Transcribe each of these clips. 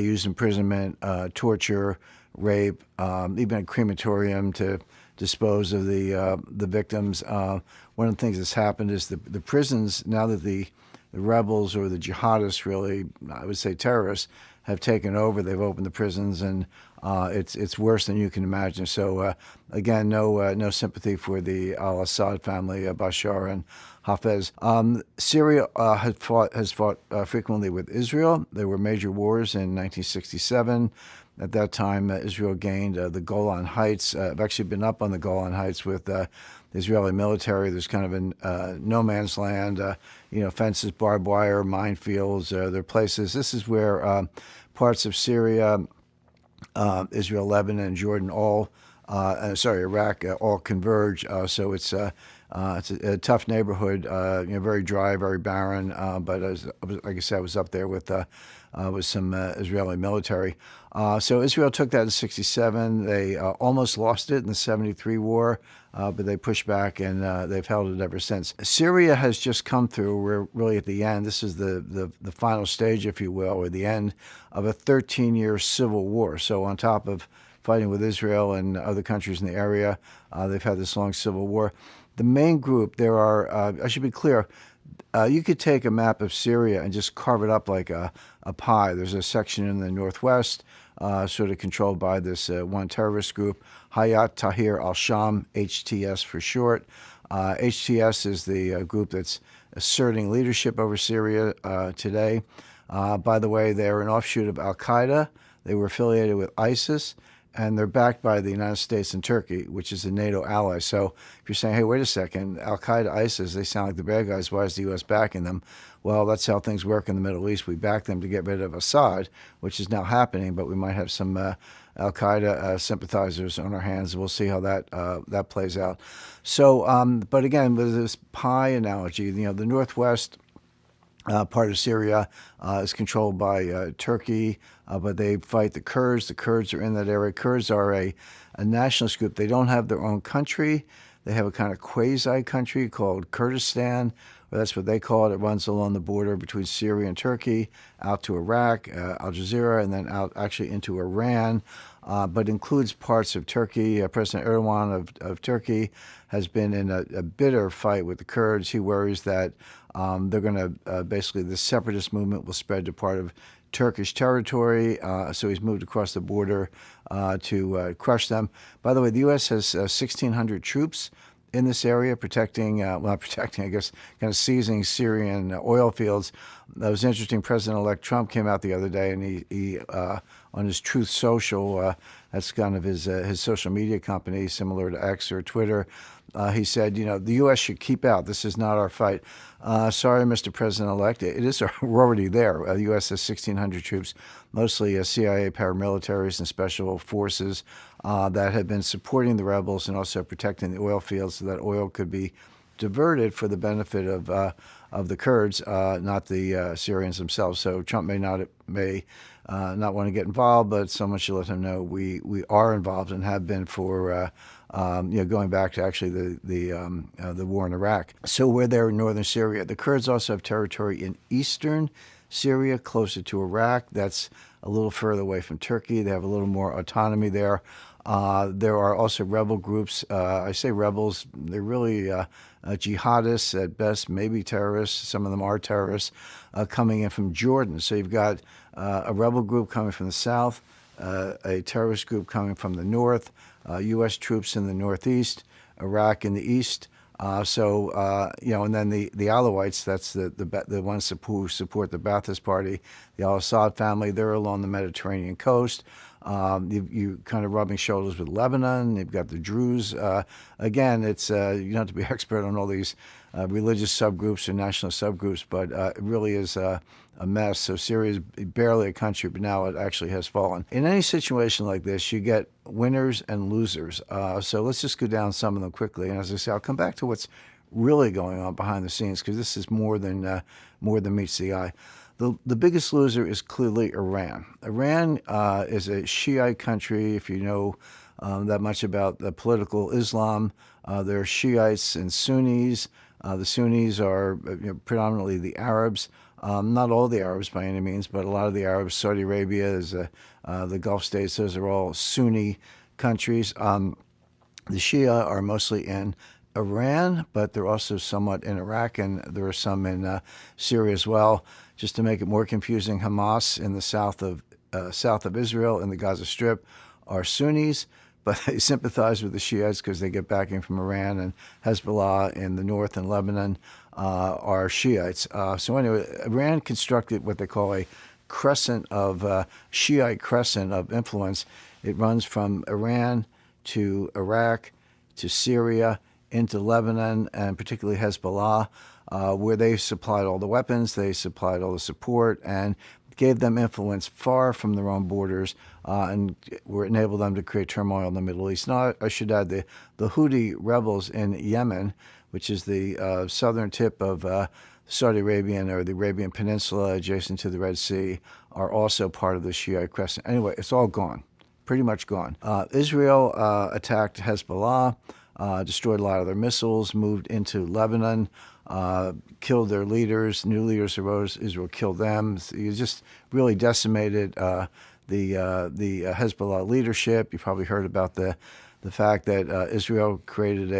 They used imprisonment, torture, rape, even a crematorium to dispose of the victims. One of the things that's happened is the prisons, now that the rebels or the jihadists, really, I would say terrorists, have taken over. They've opened the prisons, and it's worse than you can imagine. So again, no sympathy for the al-Assad family, Bashar and Hafez. Syria has fought frequently with Israel. There were major wars in 1967. At that time, Israel gained the Golan Heights. I've actually been up on the Golan Heights with the Israeli military. There's kind of a no man's land, fences, barbed wire, minefields. There are places. This is where parts of Syria, Israel, Lebanon, Jordan, Iraq, all converge. So it's a tough neighborhood. Very dry, very barren. But like I said, I was up there with some Israeli military. So Israel took that in '67. They almost lost it in the '73 war, but they pushed back, and they've held it ever since. Syria has just come through. We're really at the end. This is the final stage, if you will, or the end of a 13-year civil war. So on top of fighting with Israel and other countries in the area, they've had this long civil war. The main group, there are, I should be clear, you could take a map of Syria and just carve it up like a pie. There's a section in the northwest, sort of controlled by this one terrorist group, Hayat Tahrir al-Sham, HTS for short. HTS is the group that's asserting leadership over Syria today. By the way, they're an offshoot of al-Qaeda. They were affiliated with ISIS, and they're backed by the United States and Turkey, which is a NATO ally. So if you're saying, hey, wait a second, al-Qaeda, ISIS, they sound like the bad guys. Why is the U.S. backing them? Well, that's how things work in the Middle East. We back them to get rid of Assad, which is now happening, but we might have some al-Qaeda sympathizers on our hands. We'll see how that plays out. So, but again, with this pie analogy, the Northwest part of Syria is controlled by Turkey, but they fight the Kurds. The Kurds are in that area. Kurds are a nationalist group. They don't have their own country. They have a kind of quasi-country called Kurdistan, or that's what they call it. It runs along the border between Syria and Turkey, out to Iraq, Al Jazeera, and then out actually into Iran, but includes parts of Turkey. President Erdogan of Turkey has been in a bitter fight with the Kurds. He worries that they're going to basically, the separatist movement will spread to part of Turkish territory, so he's moved across the border to crush them. By the way, the U.S. has 1,600 troops in this area protecting, not protecting, I guess, kind of seizing Syrian oil fields. That was interesting. President-elect Trump came out the other day, and he on his Truth Social, that's kind of his social media company, similar to X or Twitter, he said, the U.S. should keep out. This is not our fight. Sorry, Mr. President-elect. It is. We're already there. The U.S. has 1,600 troops, mostly CIA paramilitaries and special forces that have been supporting the rebels and also protecting the oil fields so that oil could be diverted for the benefit of the Kurds, not the Syrians themselves. So Trump may not want to get involved, but someone should let him know we are involved and have been for going back to actually the war in Iraq. So we're there in northern Syria. The Kurds also have territory in eastern Syria, closer to Iraq. That's a little further away from Turkey. They have a little more autonomy there. There are also rebel groups. I say rebels, they're really jihadists at best, maybe terrorists. Some of them are terrorists coming in from Jordan. So you've got a rebel group coming from the south, a terrorist group coming from the north, U.S. troops in the northeast, Iraq in the east. And then the Alawites, that's the ones who support the Ba'athist Party, the al-Assad family, they're along the Mediterranean coast. You kind of rubbing shoulders with Lebanon. You've got the Druze. Again, it's you don't have to be expert on all these religious subgroups or national subgroups, but it really is a mess. So Syria is barely a country, but now it actually has fallen. In any situation like this, you get winners and losers. So let's just go down some of them quickly. And as I say, I'll come back to what's really going on behind the scenes, because this is more than meets the eye. The biggest loser is clearly Iran. Iran is a Shiite country. If you know that much about the political Islam, there are Shiites and Sunnis. The Sunnis are predominantly the Arabs. Not all the Arabs by any means, but a lot of the Arabs. Saudi Arabia is the Gulf states. Those are all Sunni countries. The Shia are mostly in Iran, but they're also somewhat in Iraq, and there are some in Syria as well. Just to make it more confusing, Hamas in the south of Israel in the Gaza Strip are Sunnis, but they sympathize with the Shiites because they get backing from Iran, and Hezbollah in the north and Lebanon are Shiites. So anyway, Iran constructed what they call a crescent of Shiite crescent of influence. It runs from Iran to Iraq to Syria into Lebanon, and particularly Hezbollah, where they supplied all the weapons, they supplied all the support, and gave them influence far from their own borders, and were enabled them to create turmoil in the Middle East. Now, I should add the Houthi rebels in Yemen, which is the southern tip of Saudi Arabian or the Arabian Peninsula adjacent to the Red Sea, are also part of the Shiite crescent. Anyway, it's all gone, pretty much gone. Israel attacked Hezbollah, destroyed a lot of their missiles, moved into Lebanon, killed their leaders. New leaders arose. Israel killed them. You just really decimated the Hezbollah leadership. You probably heard about the fact that Israel created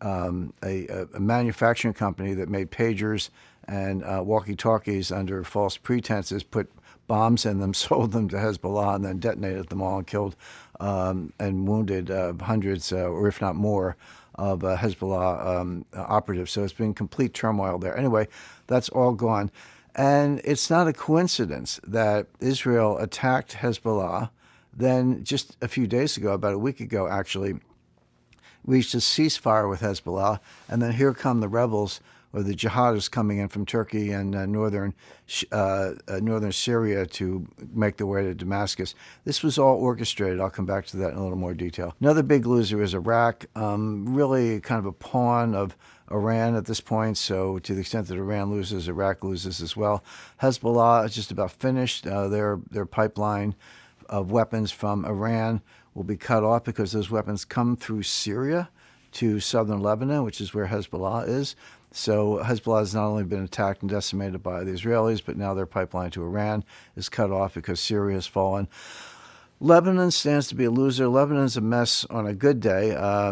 a manufacturing company that made pagers and walkie-talkies under false pretenses, put bombs in them, sold them to Hezbollah, and then detonated them all and killed and wounded hundreds, or if not more, of Hezbollah operatives. So it's been complete turmoil there. Anyway, that's all gone. And it's not a coincidence that Israel attacked Hezbollah, then just a few days ago, about a week ago actually, reached a ceasefire with Hezbollah, and then here come the rebels, or the jihadists, coming in from Turkey and northern Syria to make their way to Damascus. This was all orchestrated. I'll come back to that in a little more detail. Another big loser is Iraq, really kind of a pawn of Iran at this point. So to the extent that Iran loses, Iraq loses as well. Hezbollah is just about finished. Their pipeline of weapons from Iran will be cut off because those weapons come through Syria to southern Lebanon, which is where Hezbollah is. So Hezbollah has not only been attacked and decimated by the Israelis, but now their pipeline to Iran is cut off because Syria has fallen. Lebanon stands to be a loser. Lebanon's a mess on a good day. I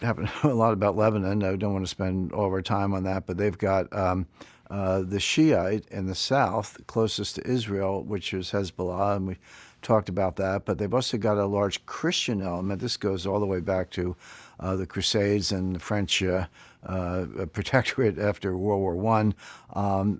happen to know a lot about Lebanon. I don't want to spend all of our time on that, but they've got the Shiite in the south, closest to Israel, which is Hezbollah, and we talked about that. But they've also got a large Christian element. This goes all the way back to the Crusades and the French protectorate after World War I.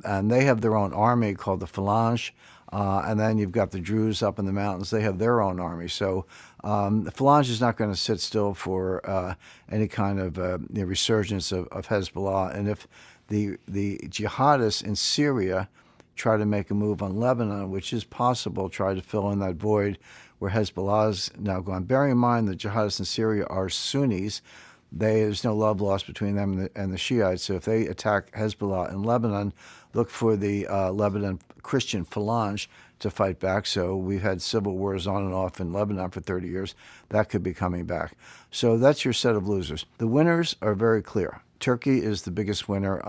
And they have their own army called the Phalange. And then you've got the Druze up in the mountains. They have their own army. So the Phalange is not going to sit still for any kind of resurgence of Hezbollah. And if the jihadists in Syria try to make a move on Lebanon, which is possible, try to fill in that void where Hezbollah is now gone. Bearing in mind the jihadists in Syria are Sunnis, there's no love lost between them and the Shiites. So if they attack Hezbollah in Lebanon, look for the Lebanon Christian Phalange to fight back. So we've had civil wars on and off in Lebanon for 30 years. That could be coming back. So that's your set of losers. The winners are very clear. Turkey is the biggest winner.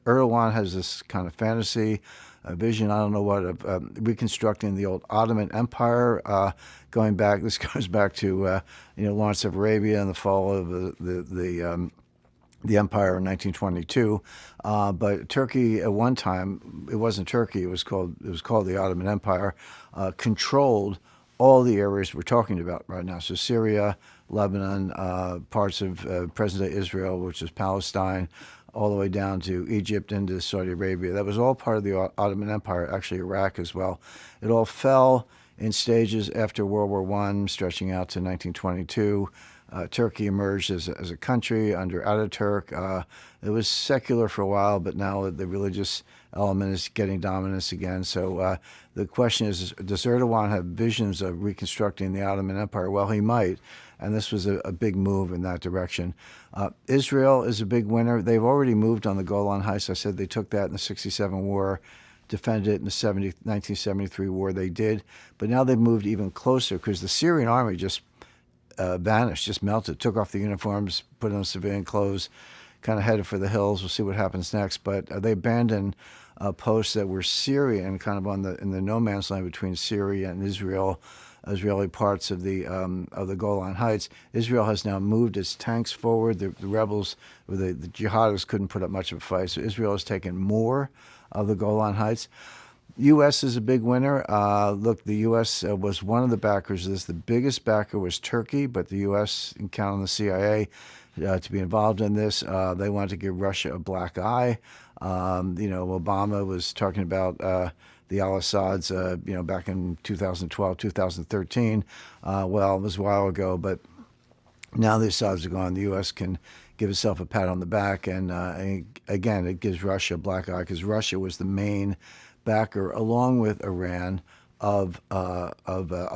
Erdogan has this kind of fantasy vision, I don't know what, of reconstructing the old Ottoman Empire, going back. This goes back to Lawrence of Arabia and the fall of the empire in 1922. But Turkey at one time, it wasn't Turkey, it was called the Ottoman Empire, controlled all the areas we're talking about right now. So Syria, Lebanon, parts of present-day Israel, which is Palestine, all the way down to Egypt into Saudi Arabia. That was all part of the Ottoman Empire, actually Iraq as well. It all fell in stages after World War I, stretching out to 1922. Turkey emerged as a country under Ataturk. It was secular for a while, but now the religious element is getting dominance again. So the question is, does Erdogan have visions of reconstructing the Ottoman Empire? Well, he might, and this was a big move in that direction. Israel is a big winner. They've already moved on the Golan Heights. I said they took that in the 67 war, defended it in the 1973 war. They did, but now they've moved even closer because the Syrian army just vanished, just melted, took off the uniforms, put on civilian clothes, kind of headed for the hills. We'll see what happens next. But they abandoned posts that were Syrian, kind of in the no man's land between Syria and Israel, Israeli parts of the Golan Heights. Israel has now moved its tanks forward. The rebels, the jihadists, couldn't put up much of a fight, so Israel has taken more of the Golan Heights. U.S. is a big winner. Look, the U.S. Was one of the backers of this. The biggest backer was Turkey, but the U.S. counted on the CIA to be involved in this. They wanted to give Russia a black eye. Obama was talking about the al-Assads, back in 2012, 2013. Well, it was a while ago, but now the Assads are gone. The U.S. can give itself a pat on the back, and again, it gives Russia a black eye because Russia was the main backer, along with Iran, of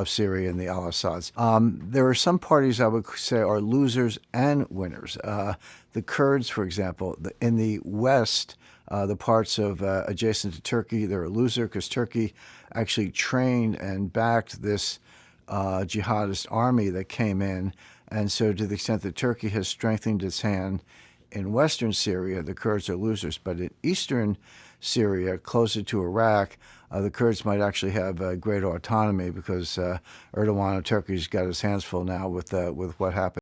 Syria and the al-Assads. There are some parties I would say are losers and winners. The Kurds, for example, in the West, the parts of adjacent to Turkey, they're a loser because Turkey actually trained and backed this jihadist army that came in. And so to the extent that Turkey has strengthened its hand in western Syria, the Kurds are losers. But in eastern Syria, closer to Iraq, the Kurds might actually have greater autonomy because Erdogan of Turkey's got his hands full now with what happened